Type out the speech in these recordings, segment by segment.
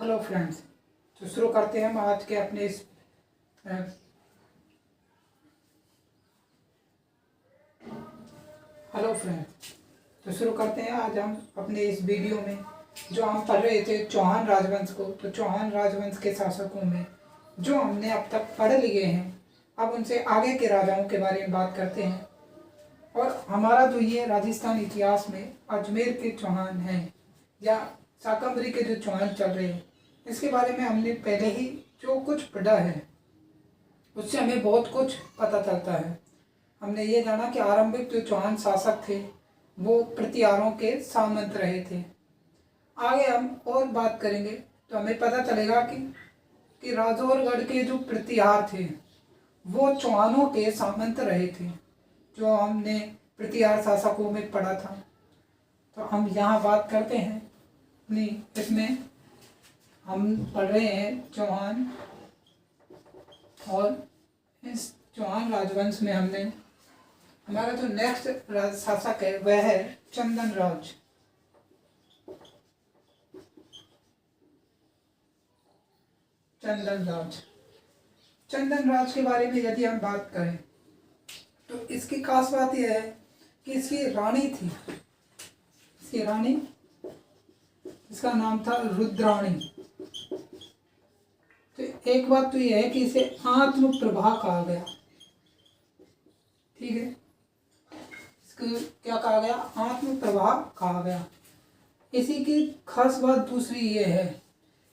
Hello friends. तो शुरू करते हैं हम आज के अपने इस हेलो फ्रेंड्स। तो शुरू करते हैं आज हम अपने इस वीडियो में जो हम पढ़ रहे थे चौहान राजवंश को। तो चौहान राजवंश के शासकों में जो हमने अब तक पढ़ लिए हैं, अब उनसे आगे के राजाओं के बारे में बात करते हैं। और हमारा जो ये राजस्थान इतिहास में अजमेर के चौहान हैं या शाकंभरी के जो चौहान चल रहे हैं, इसके बारे में हमने पहले ही जो कुछ पढ़ा है उससे हमें बहुत कुछ पता चलता है। हमने ये जाना कि आरंभिक जो चौहान शासक थे वो प्रतिहारों के सामंत रहे थे। आगे हम और बात करेंगे तो हमें पता चलेगा कि राजौरगढ़ के जो प्रतिहार थे वो चौहानों के सामंत रहे थे, जो हमने प्रतिहार शासकों में पढ़ा था। तो हम यहाँ बात करते हैं अपनी, इसमें हम पढ़ रहे हैं चौहान, और इस चौहान राजवंश में हमने हमारा जो नेक्स्ट शासक है वह है चंदन राज। चंदन राज के बारे में यदि हम बात करें तो इसकी खास बात यह है कि इसकी रानी थी। इसकी रानी, इसका नाम था रुद्राणी। तो एक बात तो यह है कि इसे आत्म प्रभा कहा गया। ठीक है, इसको क्या कहा गया? आत्म प्रभा कहा गया। इसी की खास बात दूसरी ये है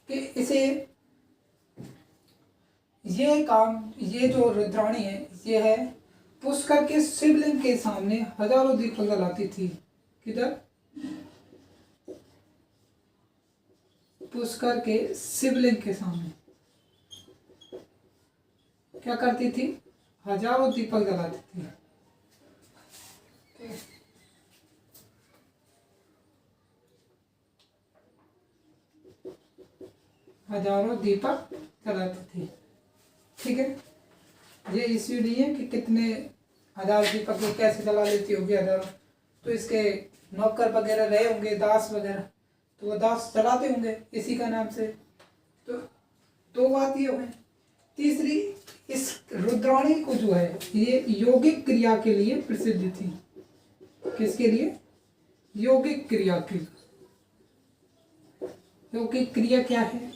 कि इसे ये जो रुद्राणी है, ये है पुष्कर के शिवलिंग के सामने हजारों दीपक जलाती थी। किधर? पुष्कर के शिवलिंग के सामने क्या करती थी? हजारों दीपक जलाती थी। हजारों दीपक जलाती थी। ठीक है, ये इश्यू नहीं है कि कितने हजार दीपक ये कैसे जला लेती होगी हजारों। तो इसके नौकर वगैरह रहे होंगे, दास वगैरह, तो वो दास जलाते होंगे इसी का नाम से। तो दो बात ये हुई। तीसरी, इस रुद्राणी को जो है ये यौगिक क्रिया के लिए प्रसिद्ध थी। किसके लिए? यौगिक क्रिया के। यौगिक क्रिया क्या है?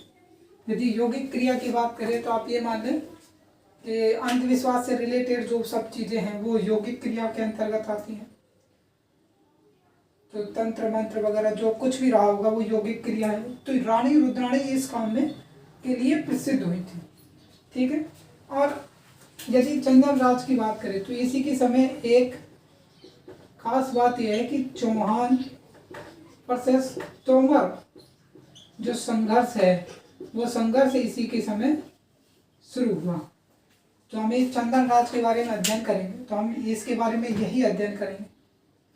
यदि यौगिक क्रिया की बात करें तो आप ये मान लें कि अंधविश्वास से रिलेटेड जो सब चीजें हैं वो यौगिक क्रिया के अंतर्गत आती हैं। तो तंत्र मंत्र वगैरह जो कुछ भी रहा होगा वो यौगिक क्रिया है। तो रानी रुद्राणी इस काम में के लिए प्रसिद्ध हुई थी। ठीक है, और यदि चंदन राज की बात करें तो इसी के समय एक खास बात यह है कि चौहान वर्सेस तोमर जो संघर्ष है वो संघर्ष इसी के समय शुरू हुआ। तो हम इस चंदन राज के बारे में अध्ययन करेंगे तो हम इसके बारे में यही अध्ययन करेंगे।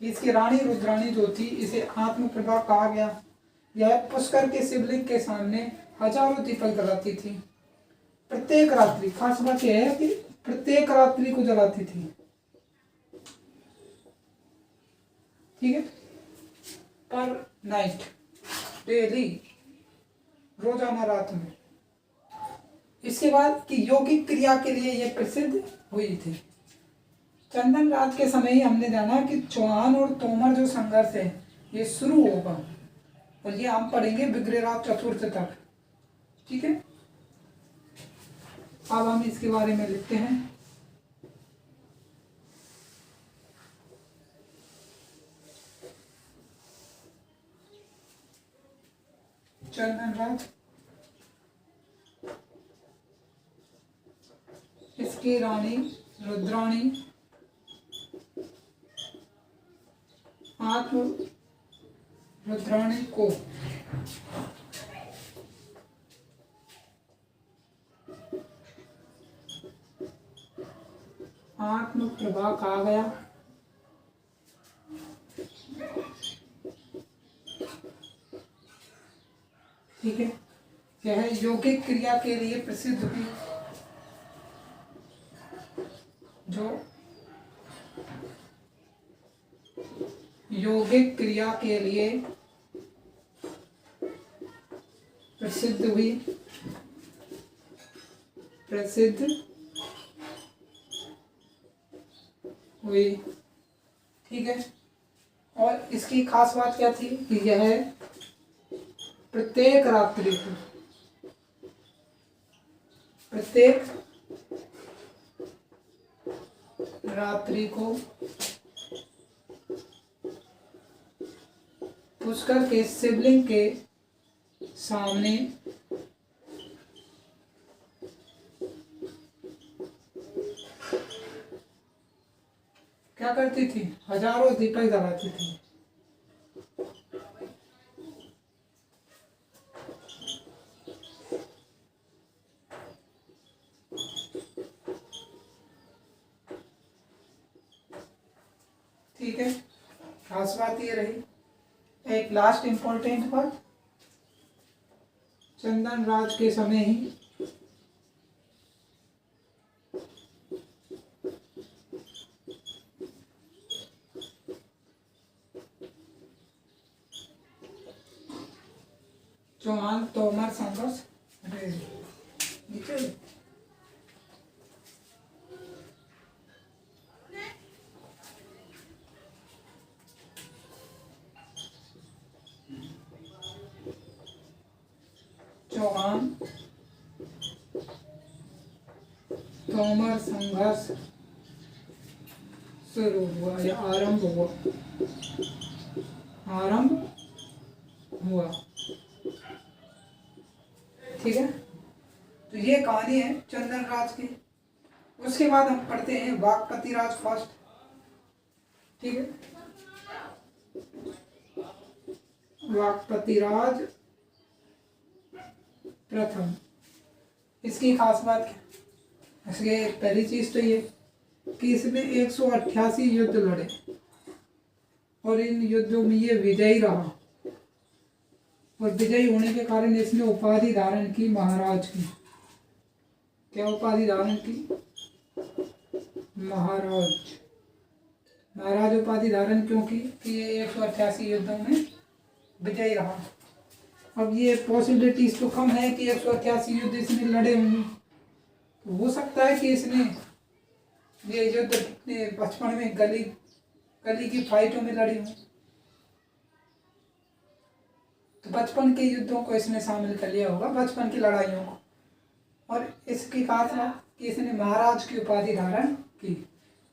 इसकी रानी रुद्राणी जो थी इसे आत्मप्रभा कहा गया। यह पुष्कर के शिवलिंग के सामने हजारों दीपक जलाती थी प्रत्येक रात्रि। खास बात यह है कि प्रत्येक रात्रि को जलाती थी। ठीक है, पर नाइट, डेली, रोजाना रात में। इसके बाद कि यौगिक क्रिया के लिए यह प्रसिद्ध हुई थी। चंदन राज के समय ही हमने जाना कि चौहान और तोमर जो संघर्ष है ये शुरू होगा, और ये हम पढ़ेंगे विग्रहराज चतुर्थ तक। ठीक है, अब हम इसके बारे में लिखते हैं। चंदन राज, इसकी रानी रुद्राणी आत्म रुद्राणी को आत्म प्रभा कहा गया। ठीक है, यह यौगिक क्रिया के लिए प्रसिद्ध हुई। जो यौगिक क्रिया के लिए प्रसिद्ध हुई, प्रसिद्ध हुई। ठीक है। और इसकी खास बात क्या थी कि यह प्रत्येक रात्रि को, प्रत्येक रात्रि को पुष्कर के शिवलिंग के सामने क्या करती थी? हजारों दीपक जलाती थी। ठीक है, खास बात ये रही। एक लास्ट इंपॉर्टेंट बात, चंदन राज के समय ही चौहान तोमर संघर्ष चौहान तोमर संघर्ष शुरू हुआ या आरंभ हुआ, आरंभ हुआ। ठीक है, तो ये कहानी है चंदन राज की। उसके बाद हम पढ़ते हैं वाकपति राज फर्स्ट। ठीक है, वाकपति राज प्रथम। इसकी खास बात क्या? इसके पहली चीज तो ये कि इसमें 188 युद्ध लड़े और इन युद्धों में ये विजयी रहा, और विजयी होने के कारण इसने उपाधि धारण की महाराज की। क्या उपाधि धारण की? महाराज। महाराज उपाधि धारण क्यों की? कि ये 188 युद्धों में विजयी रहा। अब ये पॉसिबिलिटीज तो कम है कि 188 युद्ध इसने लड़े होंगे, तो हो सकता है कि इसने ये युद्ध बचपन में गली की फाइटों में लड़ी हो, तो बचपन के युद्धों को इसने शामिल कर लिया होगा, बचपन की लड़ाइयों को। और इसकी खास बात कि इसने महाराज की उपाधि धारण की।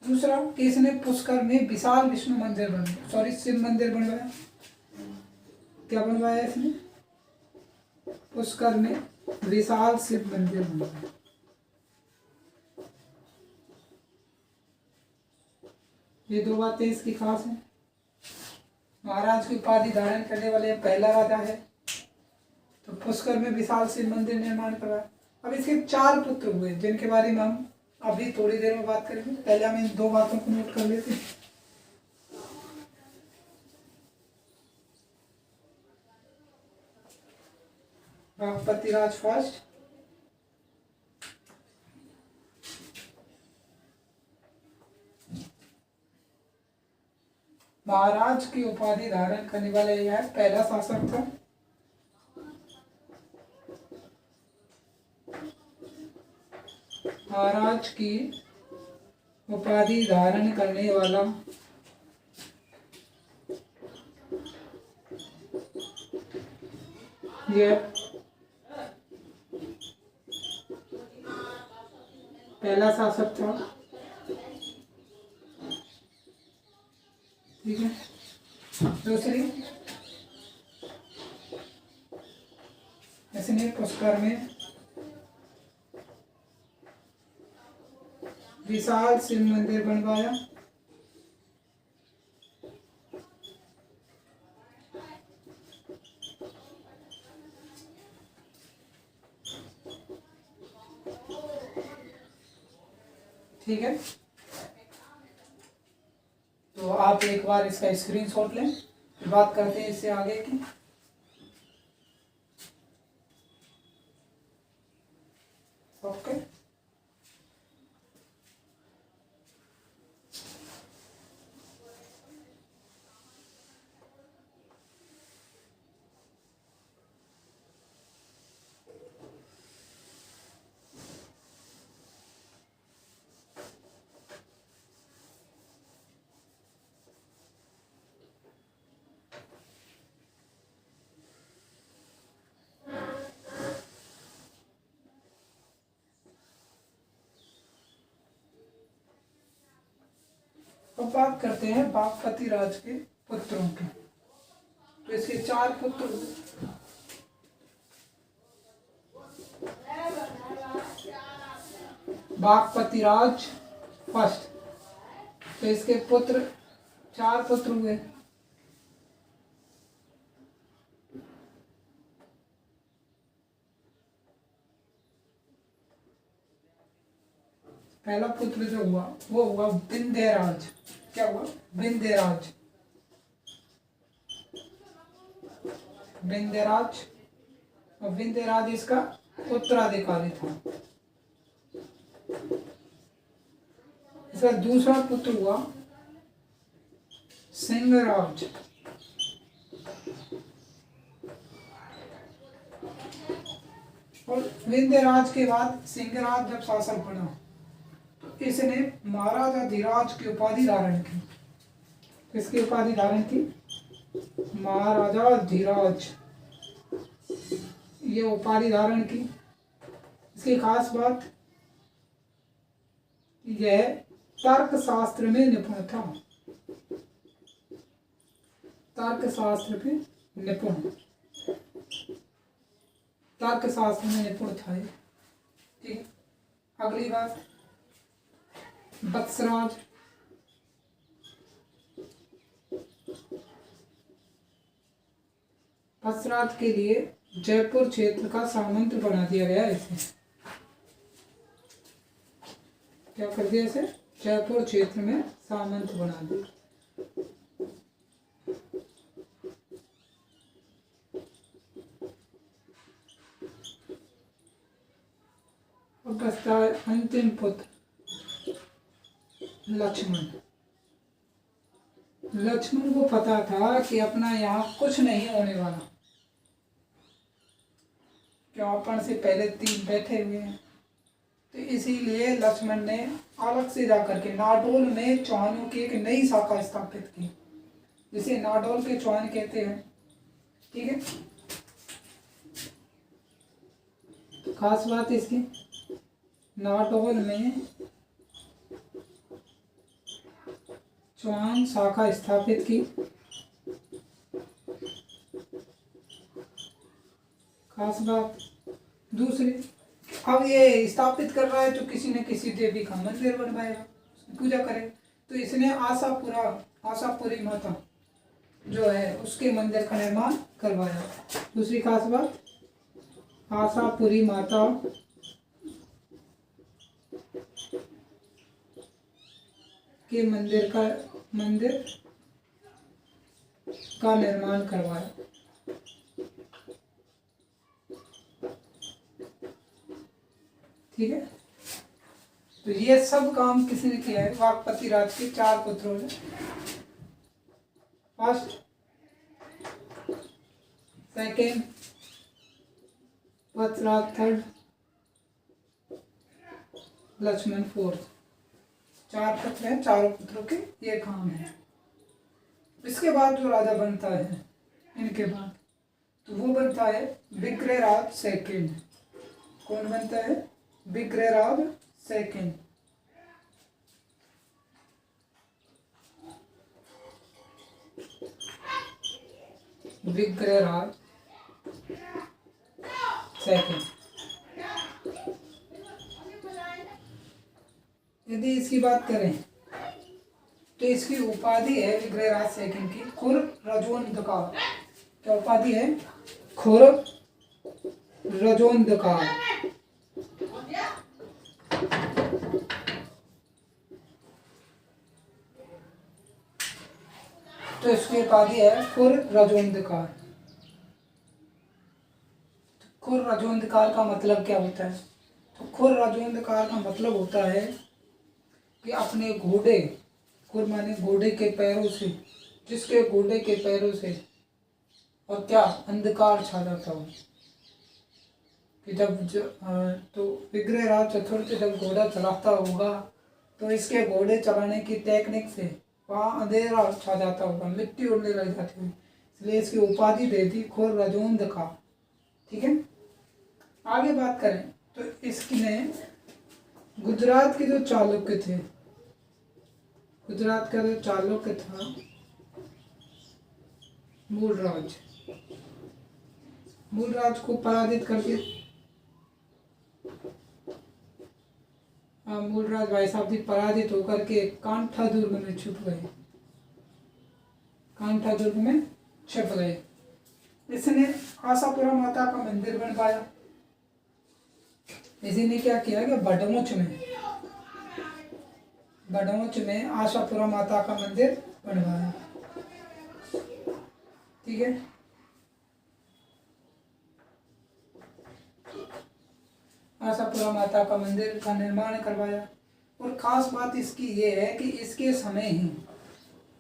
दूसरा कि इसने पुष्कर में विशाल विष्णु मंदिर बनवाया, सॉरी शिव मंदिर बनवाया। क्या बनवाया इसने? पुष्कर में विशाल शिव मंदिर बनवाया। ये दो बातें इसकी खास हैं। महाराज की उपाधि धारण करने वाले पहला राजा है, तो पुष्कर में विशाल शिव मंदिर निर्माण करवाया। अब इसके 4 पुत्र हुए जिनके बारे में हम अभी थोड़ी देर में बात करेंगे। पहले हम इन 2 बातों को नोट कर लेते हैं। वाकपति राज फर्स्ट, महाराज की उपाधि धारण करने वाला यह पहला शासक था। महाराज की उपाधि धारण करने वाला यह पहला शासक था। ठीक है, दूसरी इसने पुष्कर में विशाल शिव मंदिर बनवाया। ठीक है, तो आप एक बार इसका स्क्रीनशॉट लें, फिर बात करते हैं इससे आगे की। ओके, अब बात करते हैं बागपति राज के पुत्रों की। तो इसके 4 पुत्र हुए। बागपति राज फर्स्ट, तो इसके पुत्र 4 पुत्र हुए। पहला पुत्र जो हुआ वो हुआ विंध्यराज। क्या हुआ? विंध्यराज। विंध्यराज, और विंध्यराज इसका उत्तराधिकारी था। इसका दूसरा पुत्र हुआ सिंहराज। और विंध्यराज के बाद सिंहराज जब शासन पड़ा तो इसने महाराजा धीराज की उपाधि धारण की। किसकी उपाधि धारण की? महाराजा धीराज, ये उपाधि धारण की। इसकी खास बात, यह तर्क शास्त्र में निपुण था। तर्क शास्त्र में निपुण, तर्क शास्त्र में निपुण था। ठीक, अगली बात, वत्सराज। वत्सराज के लिए जयपुर क्षेत्र का सामंत बना दिया गया। इसे क्या कर दिया? इसे जयपुर क्षेत्र में सामंत बना दिया। अब बचता है अंतिम पुत्र लक्ष्मण। लक्ष्मण को पता था कि अपना यहाँ कुछ नहीं होने वाला, अपन से पहले 3 बैठे हुए हैं। तो इसीलिए लक्ष्मण ने अलग से जाकर के नाडोल में चौहानों की एक नई शाखा स्थापित की, जिसे नाडोल के चौहान कहते हैं। ठीक है, तो खास बात इसकी, नाडोल में चौहान शाखा स्थापित की। खास बात दूसरी, अब ये स्थापित कर रहा है तो किसी न किसी देवी का मंदिर बनवाएगा, पूजा करे। तो इसने आशापुरी माता जो है उसके मंदिर का निर्माण करवाया। दूसरी खास बात, आशापुरी माता के मंदिर का निर्माण करवाया। ठीक है, तो ये सब काम किसने किया है? बागपति राज के 4 पुत्रों ने। First, second, Vatsraj third, Lakshman fourth. 4 पुत्र हैं, चारों पुत्रों के ये काम है। इसके बाद जो राजा बनता है इनके बाद, तो वो बनता है विग्रहराज सेकेंड। कौन बनता है? विग्रहराज सेकेंड। विग्रहराज सेकेंड। यदि इसकी बात करें तो इसकी उपाधि है विग्रहराज सेकेंड की खुर रजोंदकार। क्या उपाधि है? खुर रजोंदकार। तो इसकी उपाधि है खुर रजोंदकार। खुर रजोंदकार का मतलब क्या होता है? तो खुर रजोंदकार का मतलब होता है कि अपने घोड़े, खुर माने घोड़े के पैरों से, जिसके घोड़े के पैरों से और क्या अंधकार छा जाता हो। कि तो विग्रहराज चतुर्थ जब घोड़ा चलाता होगा तो इसके घोड़े चलाने की टेक्निक से वहाँ अंधेरा छा जाता होगा, मिट्टी उड़ने लग जाती है, इसलिए इसकी उपाधि दे दी खुर रजोंदकार। ठीक है, आगे बात करें तो इसने गुजरात के जो चालुक्य थे गुजरात का जो चालुक्य था मूलराज को पराजित कर दिया। मूलराज भाई साहब भी पराजित होकर के कांठा दुर्ग में छुप गए। कांठा दुर्ग में छुप गए। इसने आशापुरा माता का मंदिर बनवाया। इसी ने क्या किया कि बड़ौच में आशापुरा माता का मंदिर बनवाया। ठीक है, आशापुरा माता का मंदिर का निर्माण करवाया। और खास बात इसकी ये है कि इसके समय ही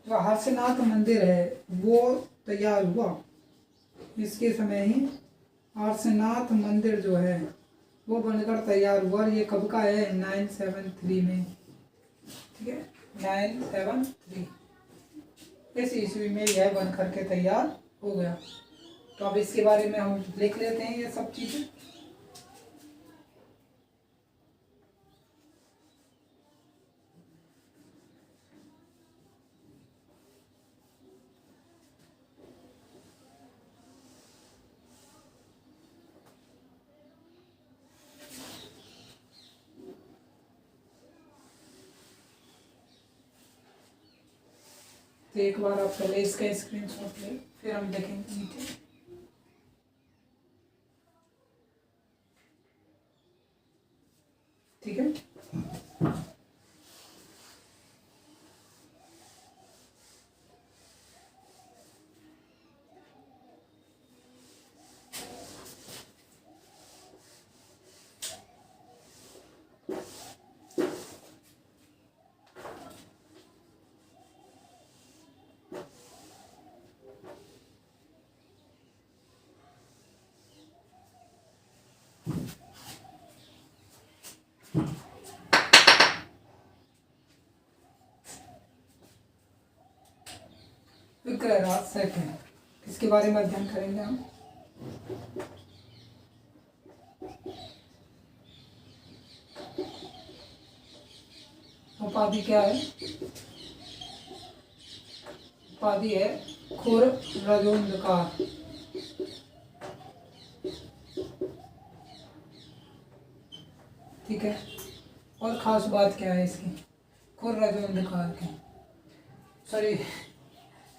जो हर्षनाथ मंदिर है वो तैयार हुआ। इसके समय ही हर्षनाथ मंदिर जो है वो बनकर तैयार हुआ। और ये कब का है? 973 में। ठीक है, 973 इस ईस्वी में यह बन करके तैयार हो गया। तो अब इसके बारे में हम लिख लेते हैं ये सब चीजें। तो एक बार आप पहले इसका स्क्रीनशॉट ले, फिर हम देखेंगे नीचे। ठीक है, विक्रयराज सेकंड, इसके बारे में अध्ययन करेंगे हम। उपाधि क्या है? उपाधि है खुर रजोंधकार। ठीक है, और खास बात क्या है इसकी? खुर रजोंधकार की, सॉरी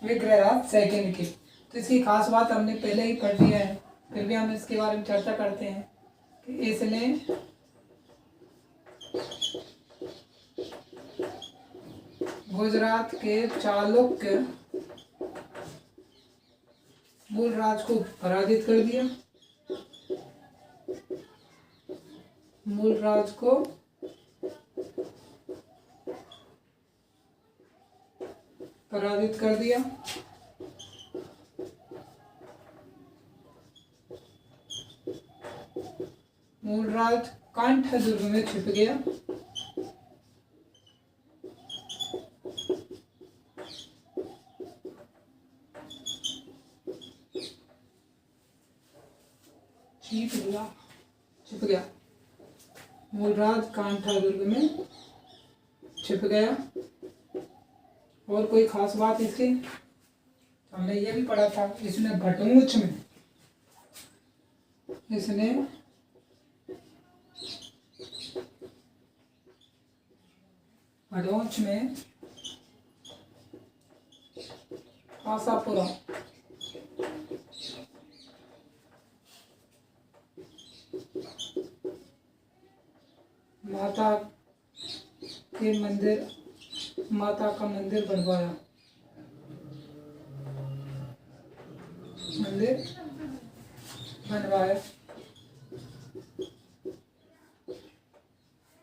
विक्रयराज सेकंड की। तो इसकी खास बात हमने पहले ही पढ़ लिया है, फिर भी हम इसके बारे में चर्चा करते हैं कि इसने गुजरात के चालुक्य मूलराज को पराजित कर दिया। मूलराज को पराजित कर दिया। मूलराज कांठा दुर्ग में छिप गया। छिप गया। मूलराज कांठा दुर्ग में छिप गया। और कोई खास बात इसकी? हमने ये भी पढ़ा था, इसने बड़ौच में आशापुरा माता का मंदिर बनवाया।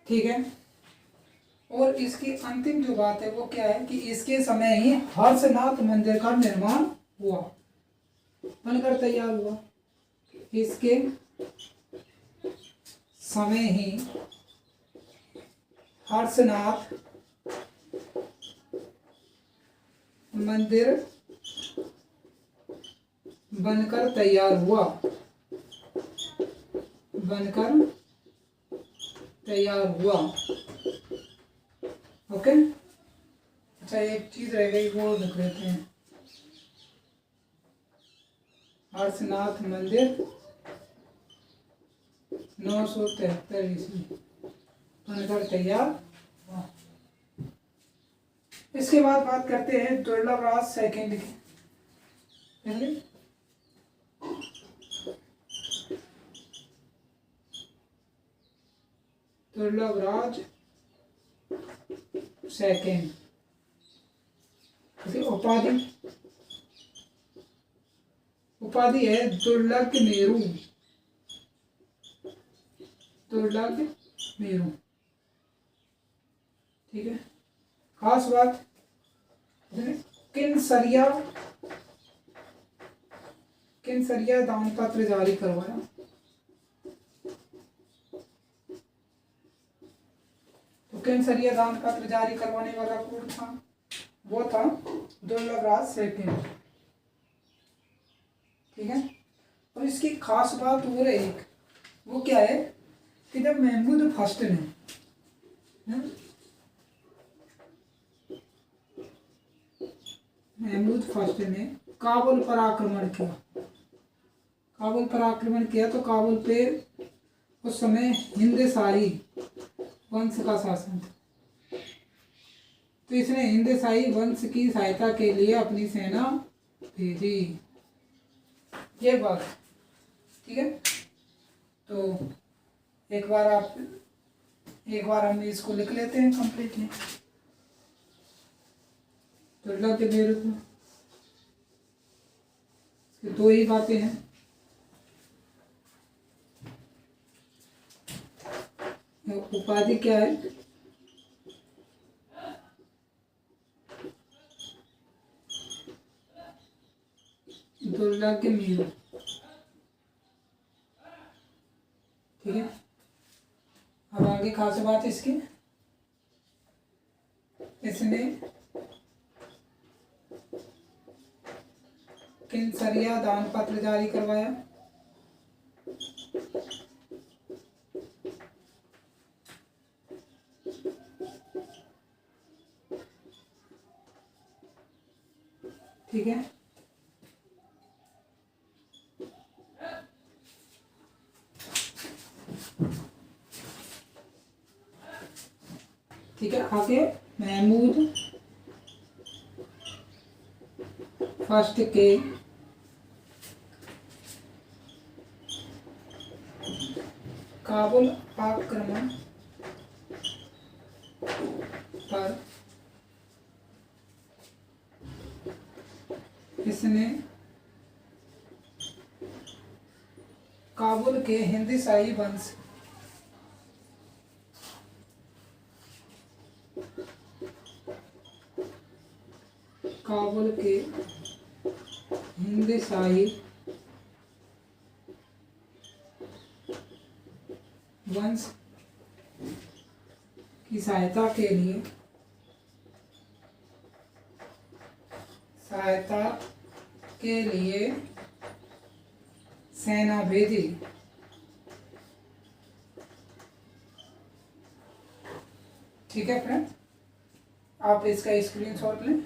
ठीक है, और इसकी अंतिम जो बात है वो क्या है कि इसके समय ही हर्षनाथ मंदिर का निर्माण हुआ, बनकर तैयार हुआ। इसके समय ही हर्षनाथ मंदिर बनकर तैयार हुआ। ओके, अच्छा एक चीज रह गई, वो लिख लेते हैं। हर्षनाथ मंदिर 973 ईस्वी बनकर तैयार हुआ। इसके बाद बात करते हैं दुर्लभ राज सेकंड की। पहले दुर्लभ राज सेकंड, उपाधि उपाधि है दुर्लभ मेरू। दुर्लभ मेरू, ठीक है। खास बात, किनसरिया दान पत्र जारी करवाया। तो किनसरिया दान पत्र जारी करवाने वाला कौन था? वो था दुर्लभ राज सेकंड, ठीक है। और इसकी खास बात और एक, वो क्या है कि जब महमूद फर्स्ट ने काबुल पर आक्रमण किया, तो काबुल पे उस समय हिंदशाही वंश का शासन था। तो इसने हिंदशाही वंश की सहायता के लिए अपनी सेना भेजी, ये बात, ठीक है। तो एक बार हम इसको लिख लेते हैं कंप्लीटली। दुर्लभ मेरू को दो ही बातें हैं। उपाधि क्या है? दुर्लभ मेरू, ठीक है। अब आगे खास बात इसकी, इसने किनसरिया दान पत्र जारी करवाया। ठीक है। ठीक है, आगे महमूद फर्स्ट के काबुल आक्रमण पर इसने काबुल के हिंदशाही वंश की सहायता के लिए सेना भेजी। ठीक है फ्रेंड्स, आप इसका स्क्रीनशॉट लें।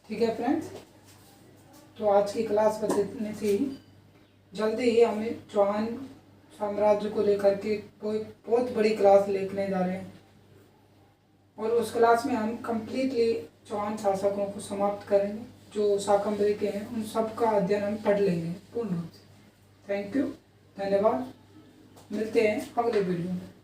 ठीक है फ्रेंड्स, तो आज की क्लास बस इतनी थी। जल्दी ही हम चौहान साम्राज्य को लेकर के कोई बहुत बड़ी क्लास लेने जा रहे हैं, और उस क्लास में हम कंप्लीटली चौहान शासकों को समाप्त करेंगे। जो शाकंभरी के हैं उन सब का अध्ययन हम पढ़ लेंगे पूर्ण रूप से। थैंक यू, धन्यवाद। मिलते हैं अगले वीडियो में।